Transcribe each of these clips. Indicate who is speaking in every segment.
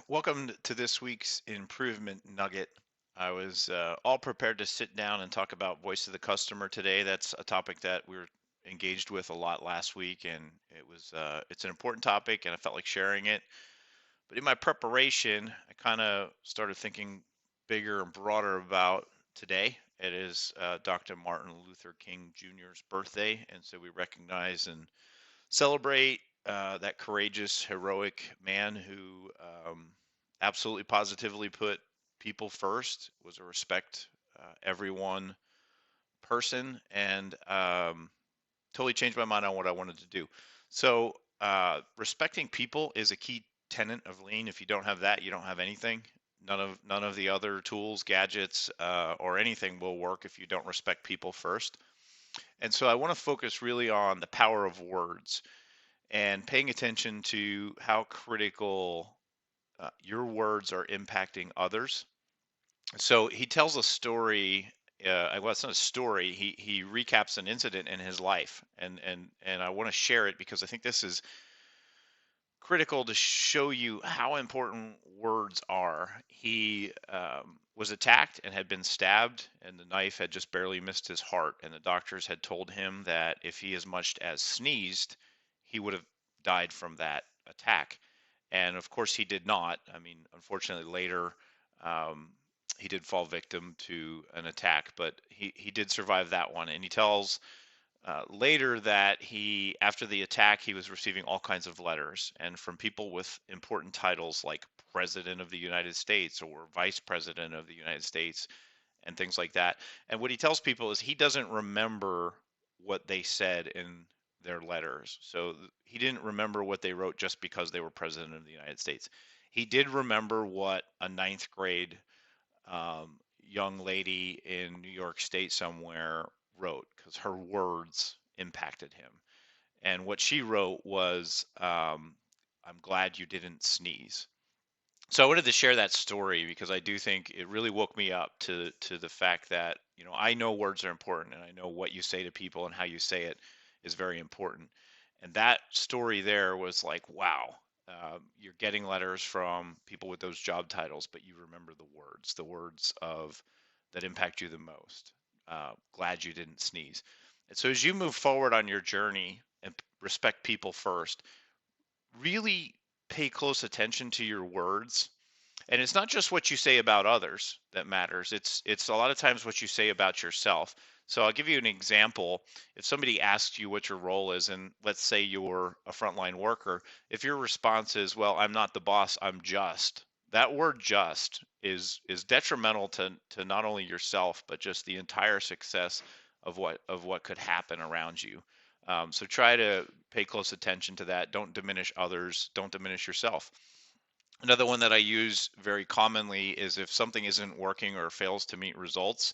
Speaker 1: Welcome to this week's Improvement Nugget. I was all prepared to sit down and talk about voice of the customer today. That's a topic that we were engaged with a lot last week, and it's an important topic, and I felt like sharing it. But in my preparation, I kind of started thinking bigger and broader about today. It is Dr. Martin Luther King Jr.'s birthday, and so we recognize and celebrate that courageous, heroic man who absolutely positively put people first, was a respect everyone person, and totally changed my mind on what I wanted to do. So, respecting people is a key tenet of lean. If you don't have that, you don't have anything. None of the other tools, gadgets, or anything will work if you don't respect people first. And so I want to focus really on the power of words and paying attention to how critical your words are impacting others. So he tells a story. Well, it's not a story. He recaps an incident in his life, and I want to share it because I think this is critical to show you how important words are. He was attacked and had been stabbed, and the knife had just barely missed his heart. And the doctors had told him that if he as much as sneezed, he would have died from that attack. And of course, he did not. I mean, unfortunately, later um, he did fall victim to an attack, but he did survive that one. And he tells later that after the attack, he was receiving all kinds of letters and from people with important titles like President of the United States or Vice President of the United States and things like that. And what he tells people is he doesn't remember what they said in their letters. So he didn't remember what they wrote just because they were President of the United States. He did remember what a ninth grade young lady in New York State somewhere wrote because her words impacted him. And what she wrote was, I'm glad you didn't sneeze. So I wanted to share that story because I do think it really woke me up to the fact that, I know words are important and I know what you say to people and how you say it is very important. And that story there was like, wow, you're getting letters from people with those job titles, but you remember the words of that impact you the most. Glad you didn't sneeze. And so as you move forward on your journey and respect people first, really pay close attention to your words. And it's not just what you say about others that matters. It's a lot of times what you say about yourself. So I'll give you an example. If somebody asks you what your role is, and let's say you're a frontline worker, if your response is, "Well, I'm not the boss, I'm just," that word "just" is detrimental to not only yourself but just the entire success of what could happen around you. So try to pay close attention to that. Don't diminish others. Don't diminish yourself. Another one that I use very commonly is if something isn't working or fails to meet results,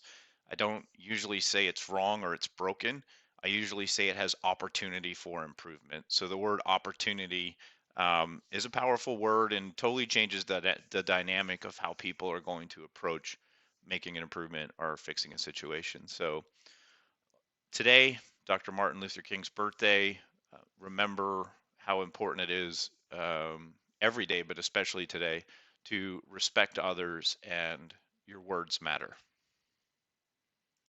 Speaker 1: I don't usually say it's wrong or it's broken. I usually say it has opportunity for improvement. So the word opportunity is a powerful word and totally changes the dynamic of how people are going to approach making an improvement or fixing a situation. So today, Dr. Martin Luther King's birthday. Remember how important it is every day, but especially today, to respect others and your words matter.